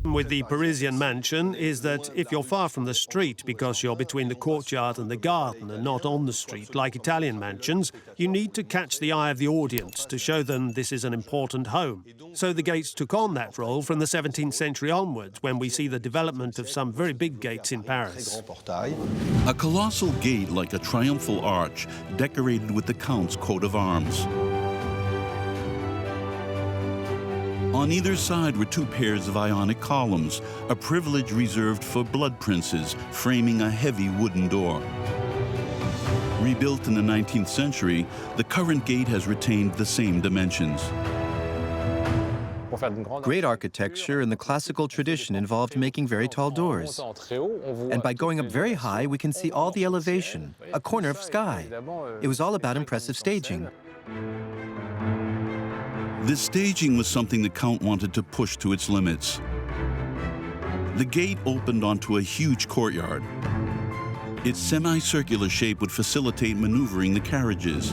With the Parisian mansion is that if you're far from the street because you're between the courtyard and the garden and not on the street like Italian mansions, you need to catch the eye of the audience to show them this is an important home. So the gates took on that role from the 17th century onwards, when we see the development of some very big gates in Paris. A colossal gate like a triumphal arch decorated with the Count's coat of arms. On either side were two pairs of Ionic columns, a privilege reserved for blood princes, framing a heavy wooden door. Rebuilt in the 19th century, the current gate has retained the same dimensions. Great architecture in the classical tradition involved making very tall doors. And by going up very high, we can see all the elevation, a corner of sky. It was all about impressive staging. This staging was something the Count wanted to push to its limits. The gate opened onto a huge courtyard. Its semicircular shape would facilitate maneuvering the carriages.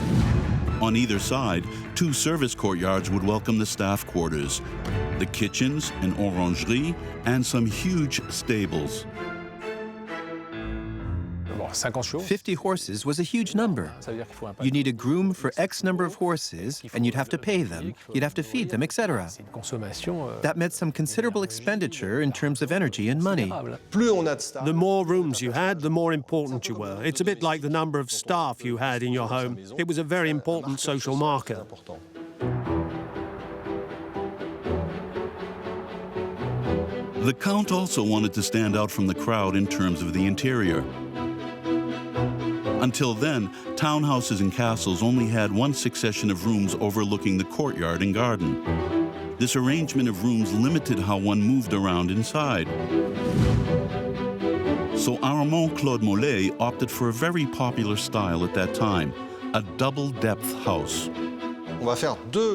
On either side, two service courtyards would welcome the staff quarters, the kitchens, an orangerie, and some huge stables. 50 horses was a huge number. You need a groom for X number of horses, and you'd have to pay them, you'd have to feed them, etc. That meant some considerable expenditure in terms of energy and money. The more rooms you had, the more important you were. It's a bit like the number of staff you had in your home. It was a very important social marker. The Count also wanted to stand out from the crowd in terms of the interior. Until then, townhouses and castles only had one succession of rooms overlooking the courtyard and garden. This arrangement of rooms limited how one moved around inside. So Armand Claude Mollet opted for a very popular style at that time, a double-depth house.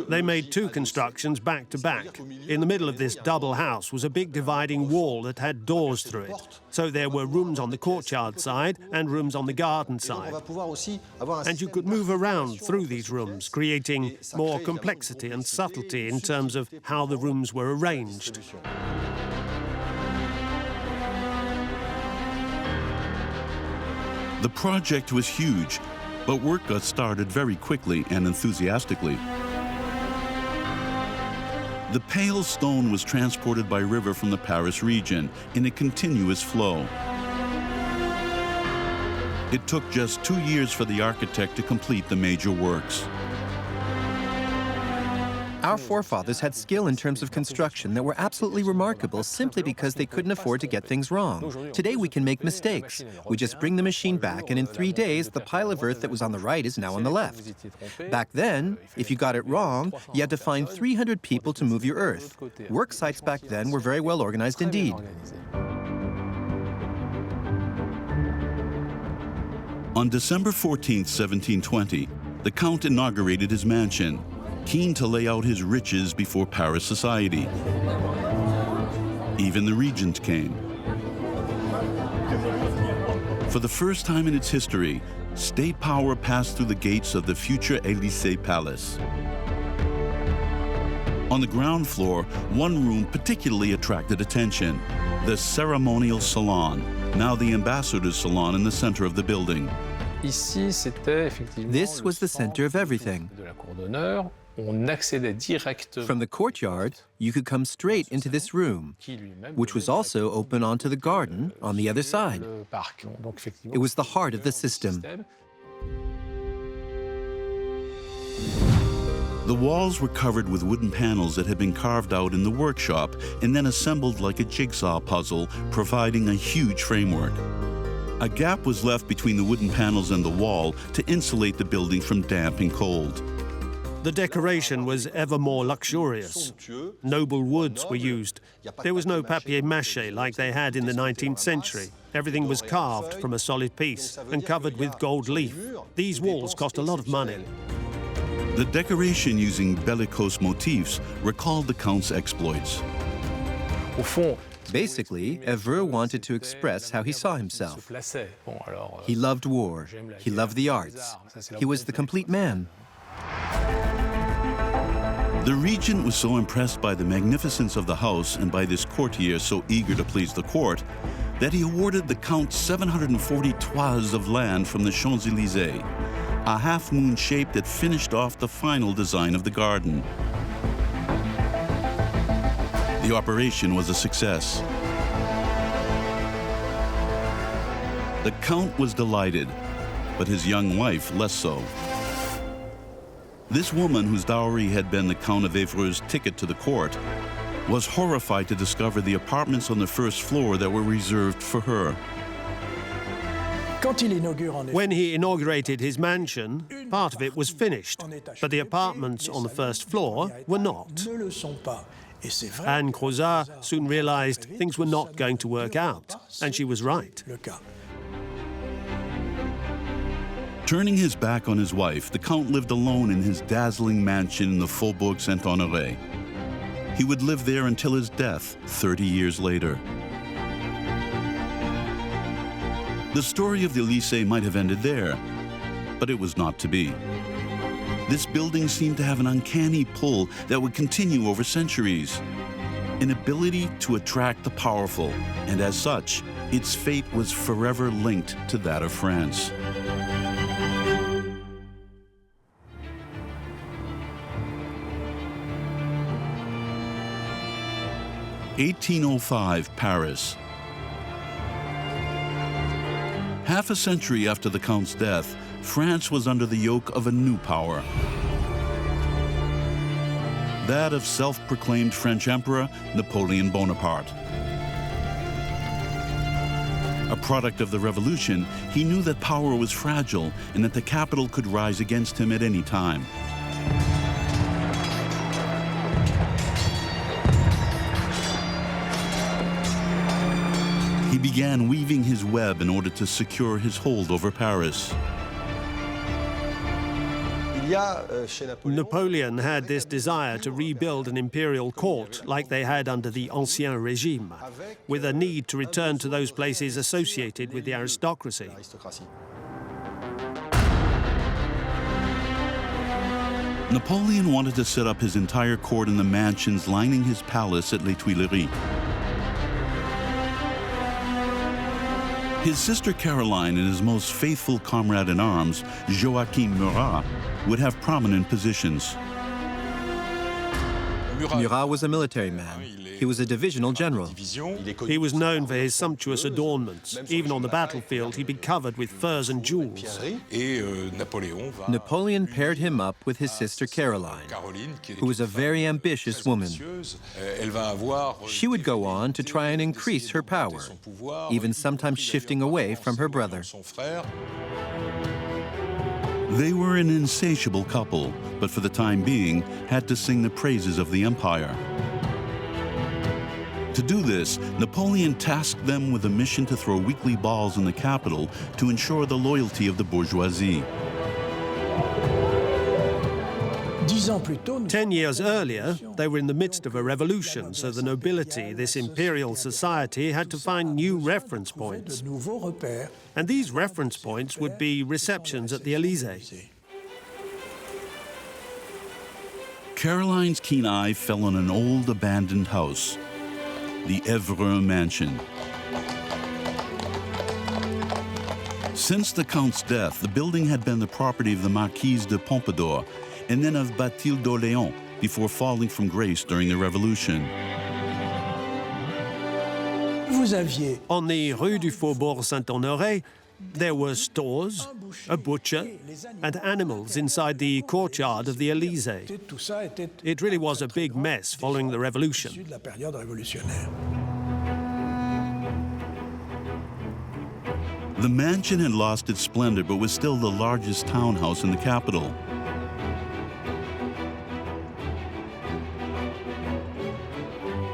They made two constructions back to back. In the middle of this double house was a big dividing wall that had doors through it. So there were rooms on the courtyard side and rooms on the garden side. And you could move around through these rooms, creating more complexity and subtlety in terms of how the rooms were arranged. The project was huge, but work got started very quickly and enthusiastically. The pale stone was transported by river from the Paris region in a continuous flow. It took just 2 years for the architect to complete the major works. Our forefathers had skill in terms of construction that were absolutely remarkable simply because they couldn't afford to get things wrong. Today we can make mistakes. We just bring the machine back, and in 3 days, the pile of earth that was on the right is now on the left. Back then, if you got it wrong, you had to find 300 people to move your earth. Work sites back then were very well organized indeed. On December 14, 1720, the Count inaugurated his mansion, keen to lay out his riches before Paris society. Even the regent came. For the first time in its history, state power passed through the gates of the future Élysée Palace. On the ground floor, one room particularly attracted attention, the ceremonial salon, now the ambassador's salon in the center of the building. This was the center of everything. From the courtyard, you could come straight into this room, which was also open onto the garden on the other side. It was the heart of the system. The walls were covered with wooden panels that had been carved out in the workshop and then assembled like a jigsaw puzzle, providing a huge framework. A gap was left between the wooden panels and the wall to insulate the building from damp and cold. The decoration was ever more luxurious. Noble woods were used. There was no papier-mâché like they had in the 19th century. Everything was carved from a solid piece and covered with gold leaf. These walls cost a lot of money. The decoration using bellicose motifs recalled the Count's exploits. Basically, Evreux wanted to express how he saw himself. He loved war. He loved the arts. He was the complete man. The regent was so impressed by the magnificence of the house and by this courtier so eager to please the court that he awarded the count 740 toises of land from the Champs-Élysées, a half-moon shape that finished off the final design of the garden. The operation was a success. The count was delighted, but his young wife less so. This woman, whose dowry had been the Count of Évreux's ticket to the court, was horrified to discover the apartments on the first floor that were reserved for her. When he inaugurated his mansion, part of it was finished, but the apartments on the first floor were not. Anne Crozat soon realized things were not going to work out, and she was right. Turning his back on his wife, the Count lived alone in his dazzling mansion in the Faubourg Saint-Honoré. He would live there until his death 30 years later. The story of the Élysée might have ended there, but it was not to be. This building seemed to have an uncanny pull that would continue over centuries, an ability to attract the powerful, and as such, its fate was forever linked to that of France. (1805) Paris. Half a century after the Count's death, France was under the yoke of a new power. That of self-proclaimed French Emperor Napoleon Bonaparte. A product of the revolution, he knew that power was fragile and that the capital could rise against him at any time. He began weaving his web in order to secure his hold over Paris. Napoleon had this desire to rebuild an imperial court like they had under the Ancien Régime, with a need to return to those places associated with the aristocracy. Napoleon wanted to set up his entire court in the mansions lining his palace at Les Tuileries. His sister Caroline and his most faithful comrade-in-arms, Joachim Murat, would have prominent positions. Murat was a military man. He was a divisional general. He was known for his sumptuous adornments. Even on the battlefield, he'd be covered with furs and jewels. Napoleon paired him up with his sister Caroline, who was a very ambitious woman. She would go on to try and increase her power, even sometimes shifting away from her brother. They were an insatiable couple, but for the time being, had to sing the praises of the empire. To do this, Napoleon tasked them with a mission to throw weekly balls in the capital to ensure the loyalty of the bourgeoisie. 10 years earlier, they were in the midst of a revolution, so the nobility, this imperial society, had to find new reference points. And these reference points would be receptions at the Élysée. Caroline's keen eye fell on an old abandoned house, the Évreux mansion. Since the Count's death, the building had been the property of the Marquise de Pompadour and then of Bathilde d'Orléans before falling from grace during the Revolution. On the Rue du Faubourg Saint-Honoré, there were stores, a butcher, and animals inside the courtyard of the Élysée. It really was a big mess following the revolution. The mansion had lost its splendor, but was still the largest townhouse in the capital.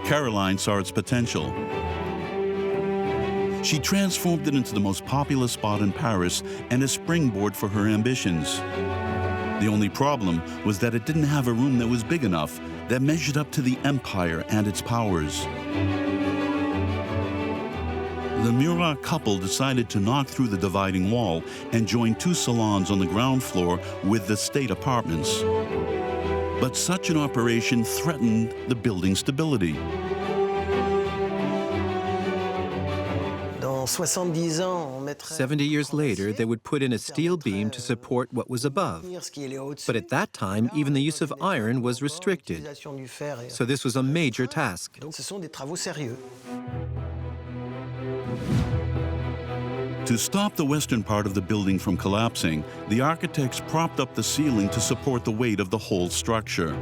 Caroline saw its potential. She transformed it into the most populous spot in Paris and a springboard for her ambitions. The only problem was that it didn't have a room that was big enough, that measured up to the empire and its powers. The Murat couple decided to knock through the dividing wall and join two salons on the ground floor with the state apartments. But such an operation threatened the building's stability. 70 years later, they would put in a steel beam to support what was above. But at that time, even the use of iron was restricted. So this was a major task. To stop the western part of the building from collapsing, the architects propped up the ceiling to support the weight of the whole structure.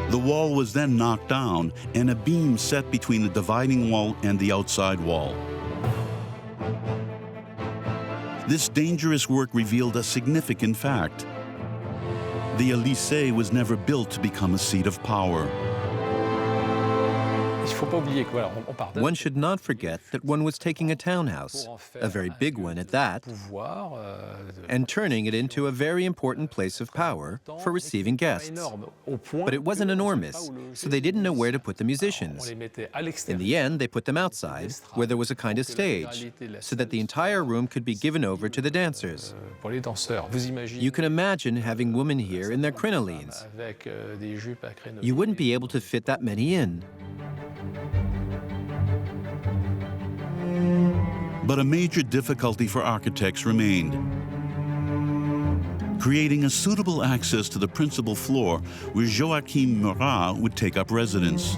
The wall was then knocked down and a beam set between the dividing wall and the outside wall. This dangerous work revealed a significant fact. The Élysée was never built to become a seat of power. One should not forget that one was taking a townhouse, a very big one at that, and turning it into a very important place of power for receiving guests. But it wasn't enormous, so they didn't know where to put the musicians. In the end, they put them outside, where there was a kind of stage, so that the entire room could be given over to the dancers. You can imagine having women here in their crinolines. You wouldn't be able to fit that many in. But a major difficulty for architects remained. Creating a suitable access to the principal floor where Joachim Murat would take up residence.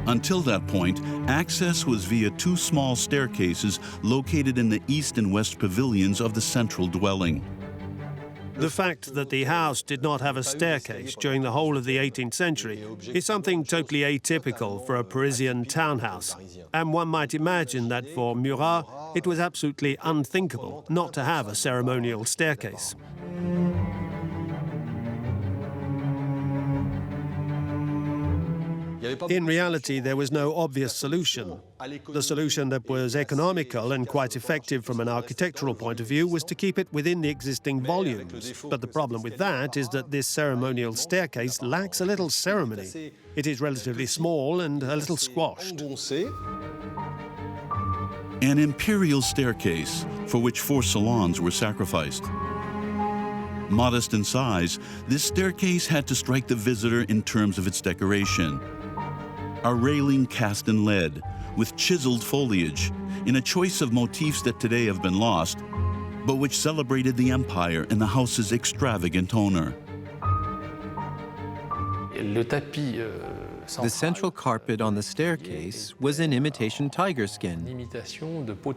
Until that point, access was via two small staircases located in the east and west pavilions of the central dwelling. The fact that the house did not have a staircase during the whole of the 18th century is something totally atypical for a Parisian townhouse, and one might imagine that for Murat it was absolutely unthinkable not to have a ceremonial staircase. In reality, there was no obvious solution. The solution that was economical and quite effective from an architectural point of view was to keep it within the existing volumes. But the problem with that is that this ceremonial staircase lacks a little ceremony. It is relatively small and a little squashed. An imperial staircase, for which 4 salons were sacrificed. Modest in size, this staircase had to strike the visitor in terms of its decoration. A railing cast in lead, with chiseled foliage, in a choice of motifs that today have been lost, but which celebrated the empire and the house's extravagant owner. The central carpet on the staircase was in imitation tiger skin,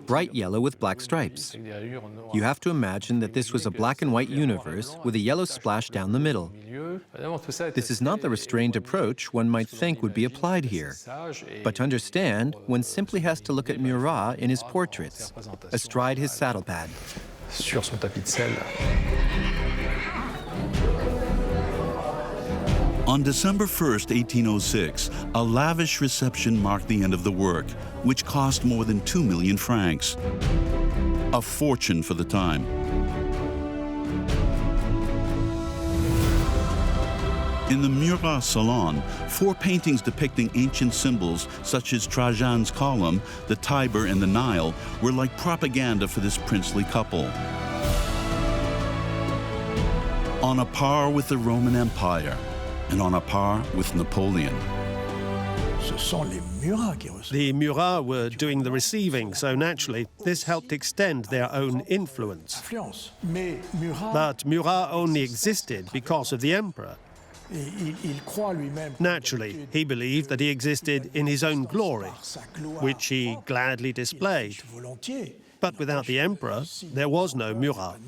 bright yellow with black stripes. You have to imagine that this was a black and white universe with a yellow splash down the middle. This is not the restrained approach one might think would be applied here. But to understand, one simply has to look at Murat in his portraits, astride his saddlepad. On December 1st, 1806, a lavish reception marked the end of the work, which cost more than 2 million francs. A fortune for the time. In the Murat Salon, 4 paintings depicting ancient symbols such as Trajan's column, the Tiber, and the Nile were like propaganda for this princely couple. On a par with the Roman Empire, and on a par with Napoleon. The Murat were doing the receiving, so naturally this helped extend their own influence. But Murat only existed because of the emperor. Naturally, he believed that he existed in his own glory, which he gladly displayed. But without the emperor, there was no Murat.